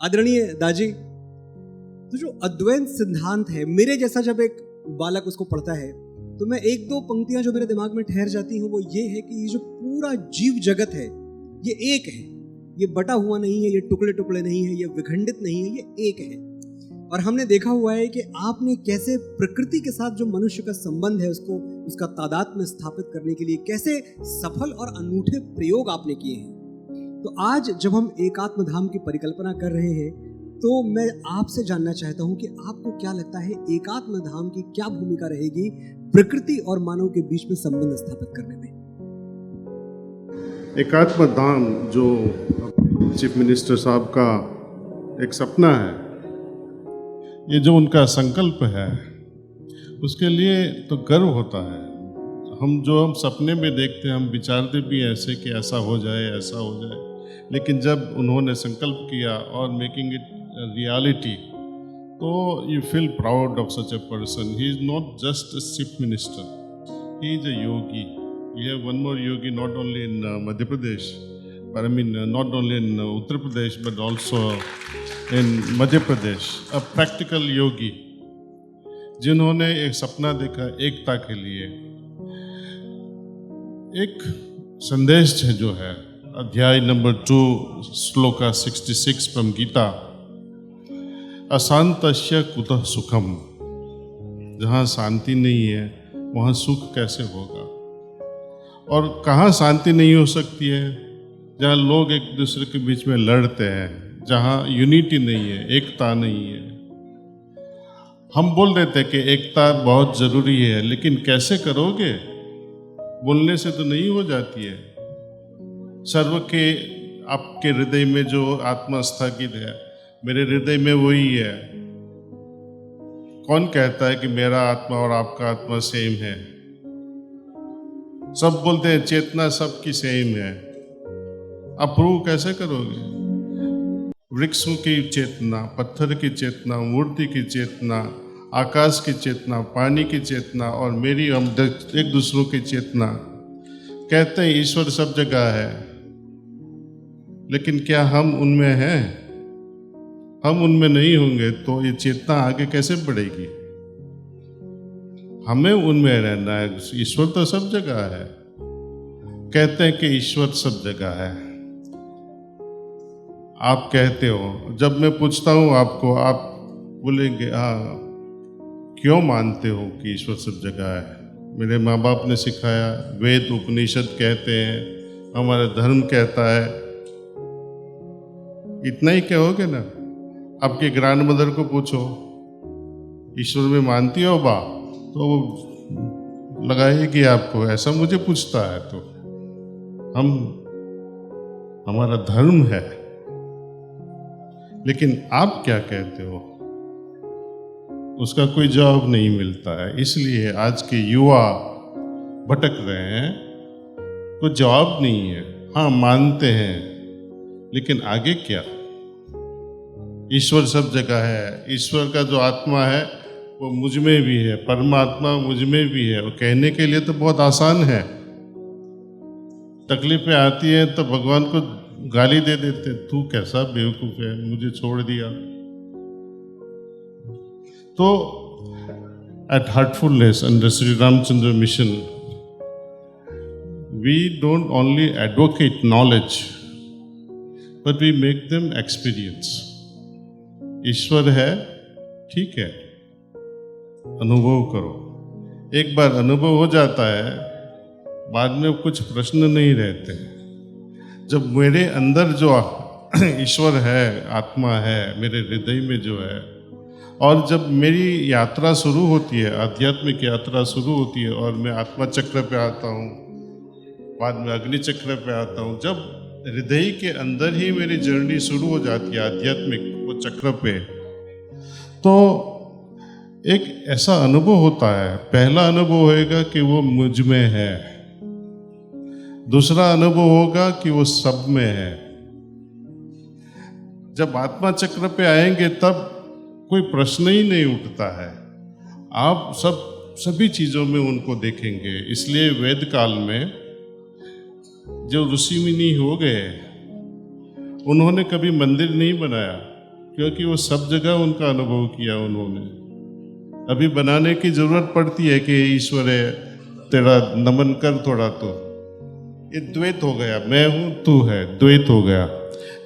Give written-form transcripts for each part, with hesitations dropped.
आदरणीय दाजी, तो जो अद्वैत सिद्धांत है, मेरे जैसा जब एक बालक उसको पढ़ता है तो मैं एक दो पंक्तियां जो मेरे दिमाग में ठहर जाती हैं वो ये है कि ये जो पूरा जीव जगत है ये एक है, ये बटा हुआ नहीं है, ये टुकड़े टुकड़े नहीं है, ये विखंडित नहीं है, ये एक है। और हमने देखा हुआ है कि आपने कैसे प्रकृति के साथ जो मनुष्य का संबंध है उसको उसका तादात्म्य स्थापित करने के लिए कैसे सफल और अनूठे प्रयोग आपने किए हैं। तो आज जब हम एकात्म धाम की परिकल्पना कर रहे हैं तो मैं आपसे जानना चाहता हूं कि आपको क्या लगता है एकात्म धाम की क्या भूमिका रहेगी प्रकृति और मानव के बीच में संबंध स्थापित करने में। एकात्म धाम जो चीफ मिनिस्टर साहब का एक सपना है, ये जो उनका संकल्प है, उसके लिए तो गर्व होता है। हम सपने में देखते हैं, हम विचारते भी ऐसे कि ऐसा हो जाए, ऐसा हो जाए, लेकिन जब उन्होंने संकल्प किया और मेकिंग इट रियलिटी, तो you feel proud of such a person. He is not just a chief minister, he is a Yogi. We have one more yogi not only in Madhya Pradesh, but not only in Uttar Pradesh, but also in Madhya Pradesh, a practical yogi, जिन्होंने एक सपना देखा एकता के लिए। एक संदेश है जो है अध्याय नंबर 2 श्लोका 66 फ्रॉम गीता, अशांतस्य कुतः सुखम। जहाँ शांति नहीं है वहाँ सुख कैसे होगा। और कहाँ शांति नहीं हो सकती है? जहाँ लोग एक दूसरे के बीच में लड़ते हैं, जहाँ यूनिटी नहीं है, एकता नहीं है। हम बोल देते हैं कि एकता बहुत ज़रूरी है, लेकिन कैसे करोगे? बोलने से तो नहीं हो जाती है। सर्व के आपके हृदय में जो आत्मा स्थापित है, मेरे हृदय में वही है। कौन कहता है कि मेरा आत्मा और आपका आत्मा सेम है? सब बोलते हैं चेतना सबकी सेम है। आप प्रूव कैसे करोगे? वृक्षों की चेतना, पत्थर की चेतना, मूर्ति की चेतना, आकाश की चेतना, पानी की चेतना और मेरी हम एक दूसरों की चेतना। कहते हैं ईश्वर सब जगह है, लेकिन क्या हम उनमें हैं? हम उनमें नहीं होंगे तो ये चेतना आगे कैसे बढ़ेगी? हमें उनमें रहना है। ईश्वर तो सब जगह है। कहते हैं कि ईश्वर सब जगह है। आप कहते हो, जब मैं पूछता हूं आपको, आप बोलेंगे हाँ, क्यों मानते हो कि ईश्वर सब जगह है? मेरे माँ बाप ने सिखाया, वेद उपनिषद कहते हैं, हमारा धर्म कहता है। इतना ही कहोगे ना? आपके ग्रैंड मदर को पूछो, ईश्वर में मानती हो बा? तो लगाएगी आपको, ऐसा मुझे पूछता है तो हमारा धर्म है। लेकिन आप क्या कहते हो? उसका कोई जवाब नहीं मिलता है। इसलिए आज के युवा भटक रहे हैं, कोई जवाब नहीं है। हाँ, मानते हैं, लेकिन आगे क्या? ईश्वर सब जगह है। ईश्वर का जो आत्मा है वो मुझ में भी है, परमात्मा मुझ में भी है। वो कहने के लिए तो बहुत आसान है। तकलीफें आती हैं तो भगवान को गाली दे देते, तू कैसा बेवकूफ है, मुझे छोड़ दिया। तो at heartfulness under Shri Ramchandra mission, we don't only advocate knowledge, but we make them experience. ईश्वर है, ठीक है, अनुभव करो। एक बार अनुभव हो जाता है, बाद में कुछ प्रश्न नहीं रहते। जब मेरे अंदर जो ईश्वर है, आत्मा है, मेरे हृदय में जो है, और जब मेरी यात्रा शुरू होती है, आध्यात्मिक यात्रा शुरू होती है, और मैं आत्मा चक्र पे आता हूँ, बाद में अग्नि चक्र पे आता हूँ, जब हृदय के अंदर ही मेरी जर्नी शुरू हो जाती है आध्यात्मिक वो चक्र पे, तो एक ऐसा अनुभव होता है। पहला अनुभव होएगा कि वो मुझ में है, दूसरा अनुभव होगा कि वो सब में है। जब आत्मा चक्र पे आएंगे तब कोई प्रश्न ही नहीं उठता है। आप सभी चीजों में उनको देखेंगे। इसलिए वेद काल में जो ऋषि मुनि हो गए, उन्होंने कभी मंदिर नहीं बनाया, क्योंकि वो सब जगह उनका अनुभव किया उन्होंने। अभी बनाने की जरूरत पड़ती है कि ईश्वर है, तेरा नमन कर थोड़ा, तो ये द्वैत हो गया, मैं हूं तू है, द्वैत हो गया।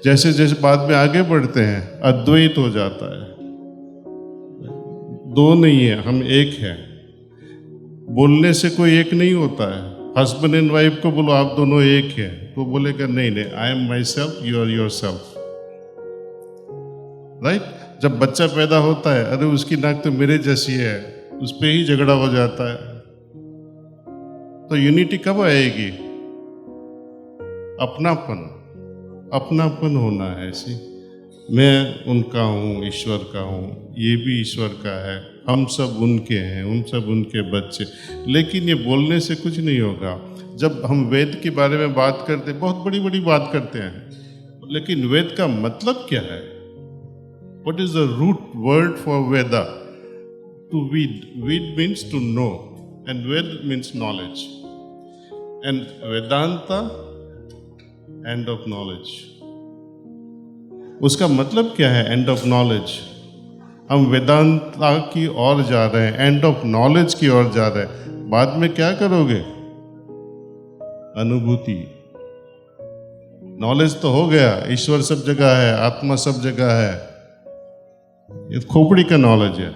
जैसे जैसे बाद में आगे बढ़ते हैं अद्वैत हो जाता है, दो नहीं है, हम एक है। बोलने से कोई एक नहीं होता है। हस्बैंड एंड वाइफ को बोलो आप दोनों एक है, तो बोलेगा नहीं नहीं, I am myself, you are yourself, right. जब बच्चा पैदा होता है, अरे उसकी नाक तो मेरे जैसी है, उस पर ही झगड़ा हो जाता है। तो यूनिटी कब आएगी? अपनापन, अपनापन होना है। ऐसी मैं उनका हूँ, ईश्वर का हूँ, ये भी ईश्वर का है, हम सब उनके हैं, हम सब उनके बच्चे। लेकिन ये बोलने से कुछ नहीं होगा। जब हम वेद के बारे में बात करते, बहुत बड़ी बड़ी बात करते हैं, लेकिन वेद का मतलब क्या है? What is the root word for Veda? To read. Read means to know, and Ved means knowledge. And Vedanta, end of knowledge. उसका मतलब क्या है एंड ऑफ नॉलेज? हम वेदांता की ओर जा रहे हैं, एंड ऑफ नॉलेज की ओर जा रहे हैं। बाद में क्या करोगे? अनुभूति। नॉलेज तो हो गया, ईश्वर सब जगह है, आत्मा सब जगह है, ये खोपड़ी का नॉलेज है।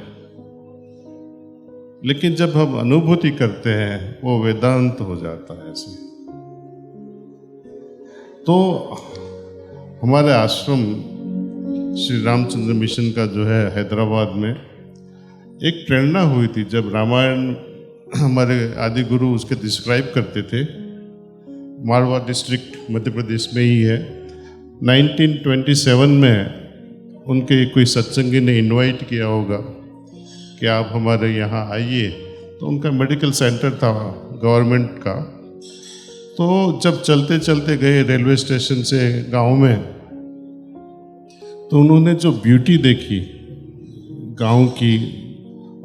लेकिन जब हम अनुभूति करते हैं, वो वेदांत हो जाता है। ऐसे तो हमारे आश्रम श्री रामचंद्र मिशन का जो है हैदराबाद में, एक प्रेरणा हुई थी जब रामायण हमारे आदि गुरु उसके डिस्क्राइब करते थे। मारवाड़ डिस्ट्रिक्ट मध्य प्रदेश में ही है। 1927 में उनके कोई सत्संगी ने इनवाइट किया होगा कि आप हमारे यहाँ आइए। तो उनका मेडिकल सेंटर था गवर्नमेंट का। तो जब चलते चलते गए रेलवे स्टेशन से गांव में, तो उन्होंने जो ब्यूटी देखी गांव की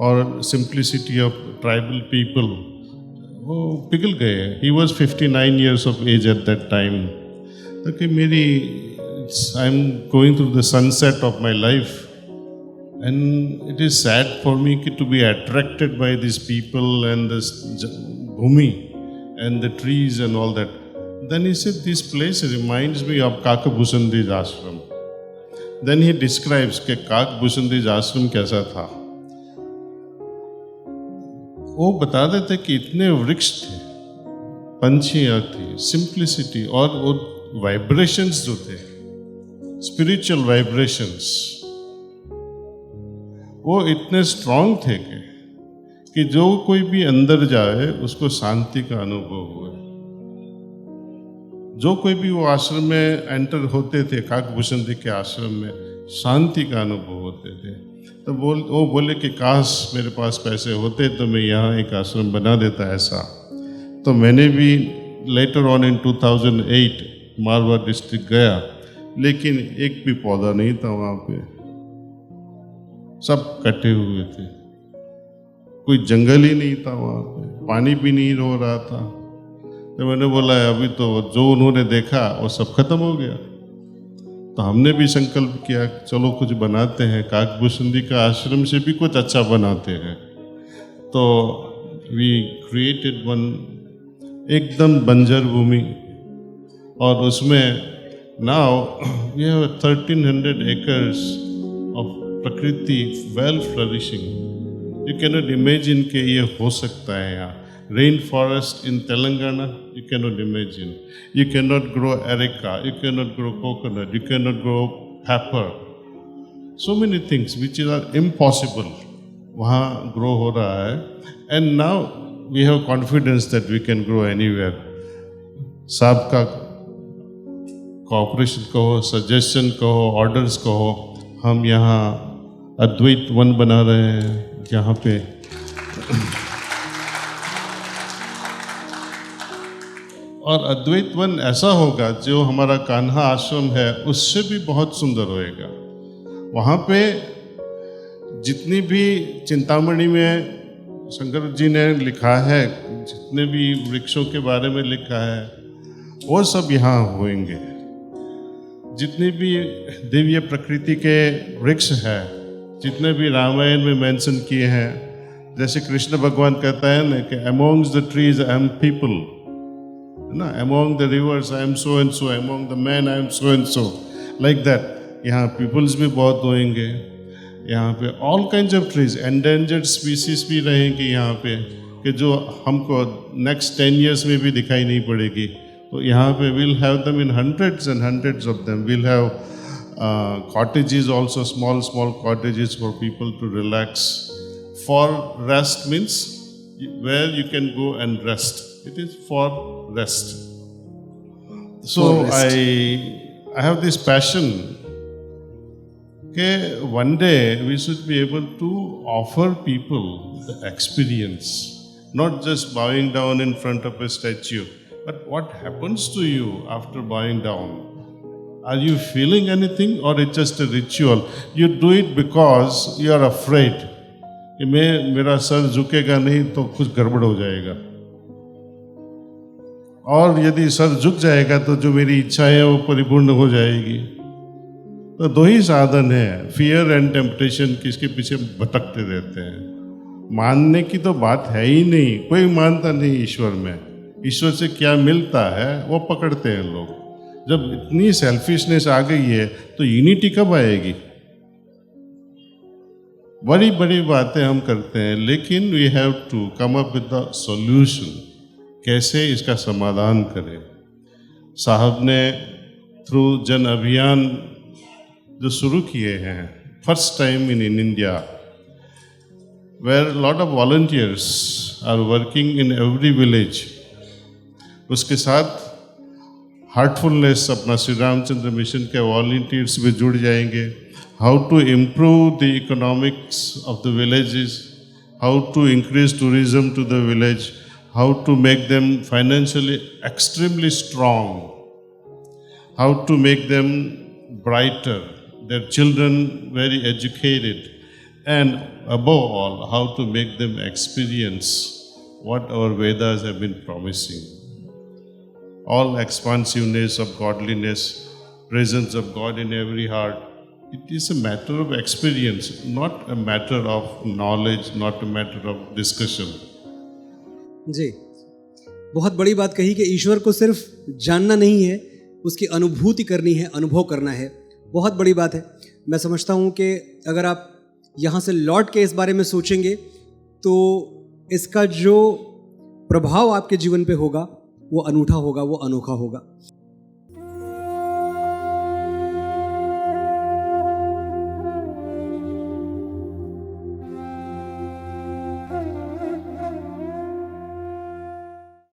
और सिंप्लिसिटी ऑफ ट्राइबल पीपल, वो पिघल गए। He was 59 years of age at that time। तो कि मेरी I am going through the sunset of my life and it is sad for me कि to be attracted by this people and this भूमि and the trees and all that. Then he said, this place reminds me of Kakabhusandi's ashram. Then he describes कि Kakabhusandi's ashram कैसा था। वो बता देते कि इतने वृक्ष थे, पंछियाँ थी, सिंप्लिसिटी और वो वाइब्रेशंस जो थे, स्पिरिचुअल वाइब्रेशंस, वो इतने स्ट्रांग थे कि जो कोई भी अंदर जाए उसको शांति का अनुभव हुए। जो कोई भी वो आश्रम में एंटर होते थे, काकभूषणी के आश्रम में, शांति का अनुभव होते थे। तो वो बोले कि काश मेरे पास पैसे होते तो मैं यहाँ एक आश्रम बना देता ऐसा। तो मैंने भी later on in 2008 Marwar district गया, लेकिन एक भी पौधा नहीं था वहाँ पे, सब कटे हुए थे, कोई जंगल ही नहीं था वहाँ पे, पानी भी नहीं हो रहा था। तो मैंने बोला अभी तो जो उन्होंने देखा वो सब खत्म हो गया। तो हमने भी संकल्प किया चलो कुछ बनाते हैं, काकभूषणी का आश्रम से भी कुछ अच्छा बनाते हैं। तो वी क्रिएटेड वन एकदम बंजर भूमि, और उसमें now we have 1300 acres of प्रकृति well flourishing. You cannot imagine कि ये हो सकता है यहाँ। Rain forest in Telangana, you cannot imagine. You cannot grow areca, you cannot grow coconut, you cannot grow pepper. So many things which are impossible वहाँ grow हो रहा है। And now we have confidence that we can grow anywhere. साहब का cooperation कहो, suggestion कहो, orders कहो, हम यहाँ अद्वैत वन बना रहे हैं यहाँ पे। और अद्वैत वन ऐसा होगा जो हमारा कान्हा आश्रम है उससे भी बहुत सुंदर होएगा। वहाँ पे जितनी भी चिंतामणि में शंकर जी ने लिखा है, जितने भी वृक्षों के बारे में लिखा है, वो सब यहाँ होंगे। जितनी भी दिव्य प्रकृति के वृक्ष हैं, जितने भी रामायण में मेंशन किए हैं, जैसे कृष्ण भगवान कहता है ना कि amongst the trees I am people, है ना, among the reverse I am so and so, among the man I am so and so, like that. यहाँ पीपल्स भी बहुत होंगे, यहाँ पे all kind of trees, endangered species भी रहेंगी यहाँ पे, कि जो हमको नेक्स्ट 10 years में भी दिखाई नहीं पड़ेगी। तो यहाँ पे we'll have them in hundreds and hundreds of them. We'll have cottages also, small cottages for people to relax. For rest means where you can go and rest. It is for rest. So For rest. I have this passion. Okay, one day we should be able to offer people the experience, not just bowing down in front of a statue, but what happens to you after bowing down? Are you feeling anything, or it's just a ritual? You do it because you are afraid कि मेरा sir झुकेगा नहीं तो कुछ गड़बड़ हो जाएगा, और यदि सर झुक जाएगा तो जो मेरी इच्छा है वो परिपूर्ण हो जाएगी। तो दो ही साधन है, फियर एंड टेम्पटेशन, किसके पीछे भटकते रहते हैं। मानने की तो बात है ही नहीं, कोई मानता नहीं ईश्वर में। ईश्वर से क्या मिलता है वो पकड़ते हैं लोग। जब इतनी सेल्फिशनेस आ गई है तो यूनिटी कब आएगी? बड़ी बड़ी बातें हम करते हैं, लेकिन we have to come up with the solution, कैसे इसका समाधान करें। साहब ने थ्रू जन अभियान जो शुरू किए हैं, first time in India, where a lot of volunteers are working in every village. उसके साथ हार्टफुलनेस, अपना श्री रामचंद्र मिशन के वॉलंटियर्स भी जुड़ जाएंगे। How to improve the economics of the villages, how to increase tourism to the village, how to make them financially extremely strong, how to make them brighter, their children very educated, and above all, how to make them experience what our Vedas have been promising. All expansiveness of godliness, presence of God in every heart. It is a matter of experience, not a matter of knowledge, not a matter of discussion. जी, बहुत बड़ी बात कही कि ईश्वर को सिर्फ जानना नहीं है, उसकी अनुभूति करनी है, अनुभव करना है। बहुत बड़ी बात है। मैं समझता हूँ कि अगर आप यहाँ से लौट के इस बारे में सोचेंगे तो इसका जो प्रभाव आपके जीवन पे होगा वो अनूठा होगा, वो अनोखा होगा।